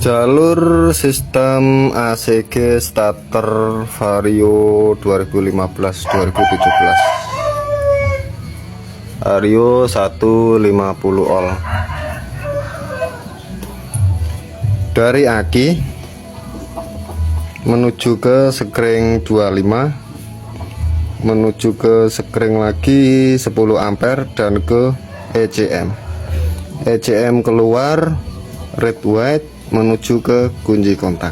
Jalur sistem ACG starter Vario 2015-2017 Vario 150 ohl. Dari aki menuju ke sekring 25, menuju ke sekring lagi 10 ampere dan ke ECM keluar red white menuju ke kunci kontak.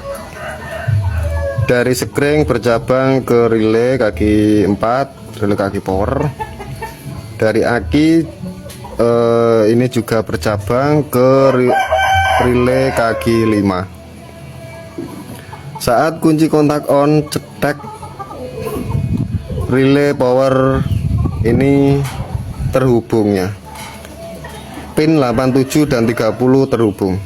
Dari sekring bercabang ke relay kaki 4, relay kaki power. Dari aki ini juga bercabang ke relay kaki 5. Saat kunci kontak on, cetek, relay power ini terhubungnya. Pin 87 dan 30 terhubung.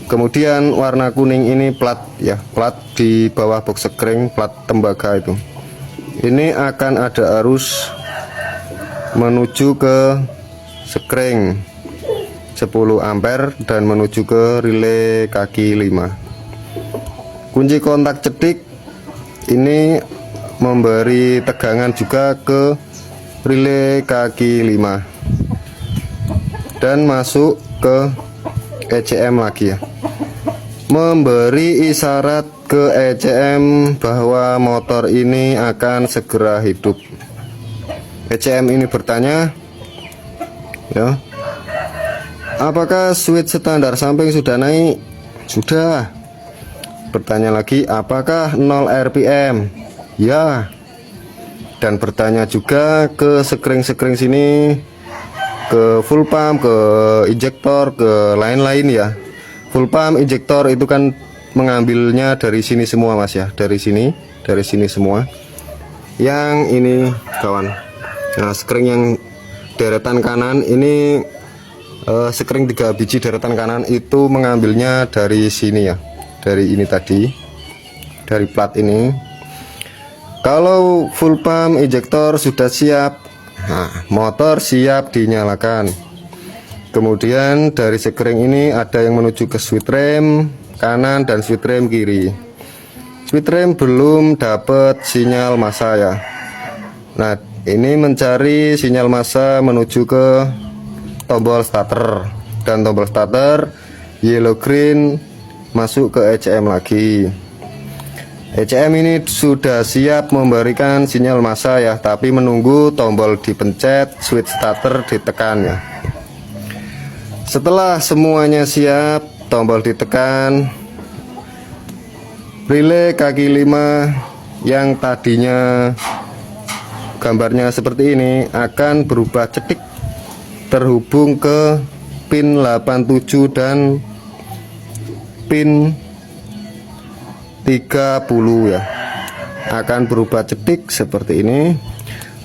Kemudian warna kuning ini plat ya, plat di bawah box sekring, plat tembaga itu. Ini akan ada arus menuju ke sekring 10 ampere dan menuju ke relay kaki 5. Kunci kontak cedik ini memberi tegangan juga ke relay kaki 5 dan masuk ke ECM lagi ya, memberi isyarat ke ECM bahwa motor ini akan segera hidup. ECM ini bertanya ya, apakah switch standar samping sudah naik? Sudah. Bertanya lagi, apakah 0 RPM? Ya. Dan bertanya juga ke sekring-sekring sini, ke full pump, ke injektor, ke lain-lain ya. Full pump, injektor itu kan mengambilnya dari sini semua mas ya, dari sini semua. Yang ini kawan, nah sekring yang deretan kanan ini sekring 3 biji deretan kanan itu mengambilnya dari sini ya, dari ini tadi, dari plat ini. Kalau full pump injektor sudah siap, nah, motor siap dinyalakan. Kemudian dari sekring ini ada yang menuju ke switch rem kanan dan switch rem kiri. Switch rem belum dapat sinyal massa ya. Nah, ini mencari sinyal massa menuju ke tombol starter, dan tombol starter yellow green masuk ke ECM lagi. ECM ini sudah siap memberikan sinyal massa ya, tapi menunggu tombol dipencet, switch starter ditekan ya. Setelah semuanya siap, tombol ditekan, relay kaki 5 yang tadinya gambarnya seperti ini akan berubah cetik terhubung ke pin 87 dan pin 30 ya, akan berubah cetik seperti ini.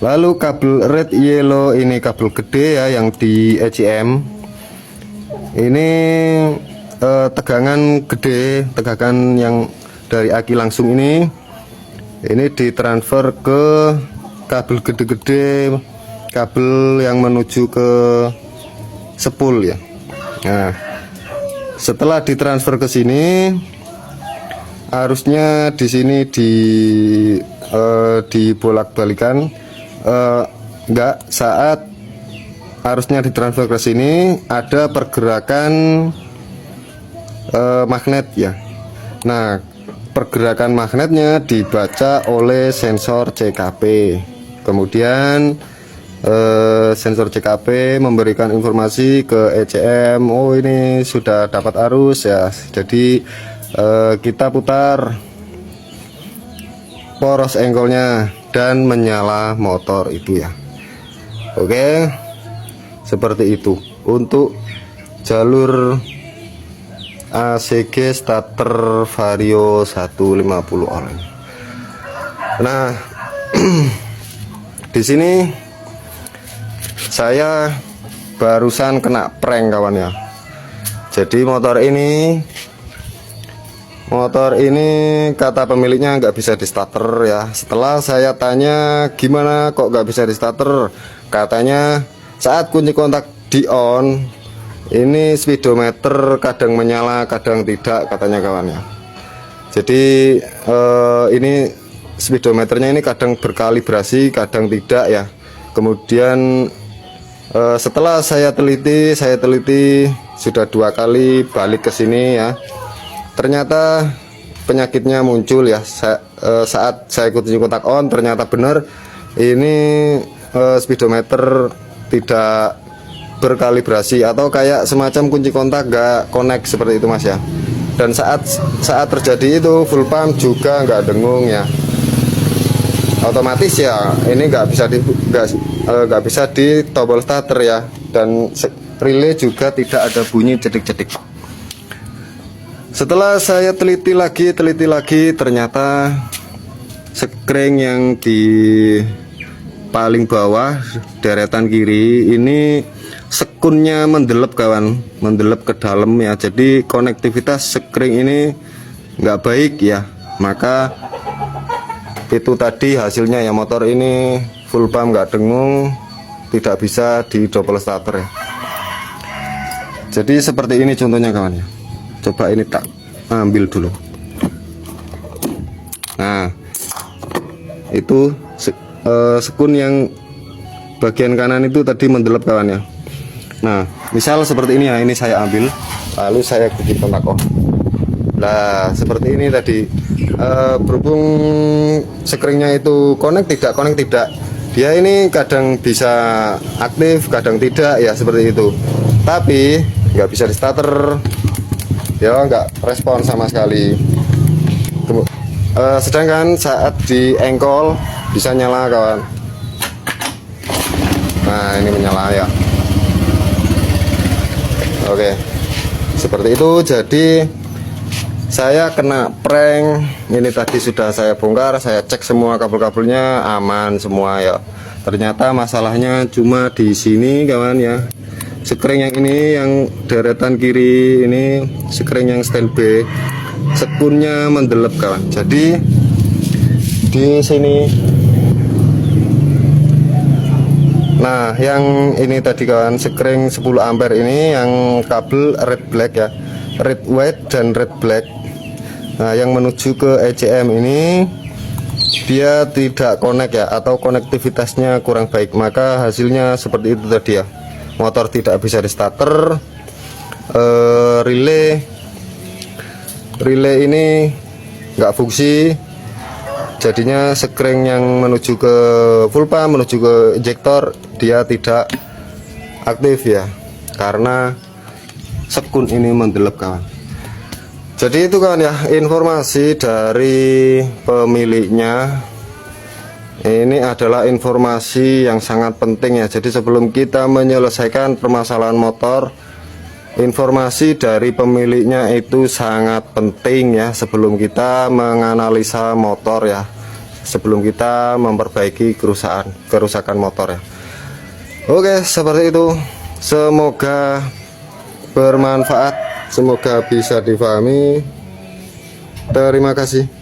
Lalu kabel red yellow ini kabel gede ya, yang di ECM ini tegangan gede, tegangan yang dari aki langsung ini ditransfer ke kabel gede-gede, kabel yang menuju ke spool ya. Nah, setelah ditransfer ke sini, arusnya di sini dibolak-balikan, enggak, saat arusnya ditransfer ke sini ada pergerakan magnet ya. Nah, pergerakan magnetnya dibaca oleh sensor CKP. Kemudian sensor CKP memberikan informasi ke ECM, oh ini sudah dapat arus ya. Jadi kita putar poros engkolnya dan menyala motor itu ya. Oke, seperti itu untuk jalur ACG starter Vario 150 ohl. Nah, di sini saya barusan kena prank kawan ya. Jadi motor ini kata pemiliknya nggak bisa di starter ya. Setelah saya tanya gimana kok nggak bisa di starter, katanya saat kunci kontak di on Ini speedometer kadang menyala kadang tidak katanya kawannya. Jadi ini speedometernya ini kadang berkalibrasi kadang tidak ya. Kemudian setelah saya teliti sudah 2 kali balik ke sini ya, ternyata penyakitnya muncul ya. Saat saya kunci kontak on, ternyata benar ini speedometer tidak berkalibrasi atau kayak semacam kunci kontak gak connect seperti itu mas ya. Dan saat terjadi itu full pump juga nggak dengung ya, otomatis ya ini nggak bisa di tombol starter ya, dan relay juga tidak ada bunyi cedik-cedik. Setelah saya teliti lagi ternyata sekring yang di paling bawah deretan kiri ini sekunnya mendelep kawan, mendelep ke dalam ya. Jadi konektivitas sekring ini nggak baik ya, maka itu tadi hasilnya ya, motor ini full pump nggak dengung, tidak bisa di double starter ya. Jadi seperti ini contohnya kawan ya. Coba ini tak ambil dulu. Nah itu sekun yang bagian kanan itu tadi mendelep kawan ya. Nah misal seperti ini ya, ini saya ambil lalu saya kunci kontak on. Nah seperti ini tadi, berhubung sekringnya itu connect tidak, dia ini kadang bisa aktif kadang tidak ya, seperti itu. Tapi nggak bisa di starter ya, nggak respon sama sekali. Sedangkan saat di engkol bisa nyala kawan. Nah ini menyala ya. Oke, seperti itu. Jadi saya kena prank. Ini tadi sudah saya bongkar, saya cek semua kabel-kabelnya aman semua ya. Ternyata masalahnya cuma di sini kawan ya. Sekring yang ini yang deretan kiri ini, sekring yang standby, sekunnya mendelep kawan. Jadi di sini. Nah yang ini tadi kawan, sekring 10 ampere ini yang kabel red black ya, red white dan red black. Nah yang menuju ke ECM ini dia tidak connect ya, atau konektivitasnya kurang baik, maka hasilnya seperti itu tadi ya. Motor tidak bisa di starter, relay ini nggak fungsi. Jadinya sekring yang menuju ke full pump, menuju ke injektor, dia tidak aktif ya, karena sekun ini mendelep kawan. Jadi itu kawan ya, informasi dari pemiliknya. Ini adalah informasi yang sangat penting ya. Jadi sebelum kita menyelesaikan permasalahan motor, informasi dari pemiliknya itu sangat penting ya, sebelum kita menganalisa motor ya, sebelum kita memperbaiki kerusakan motor ya. Oke, seperti itu. Semoga bermanfaat, semoga bisa difahami. Terima kasih.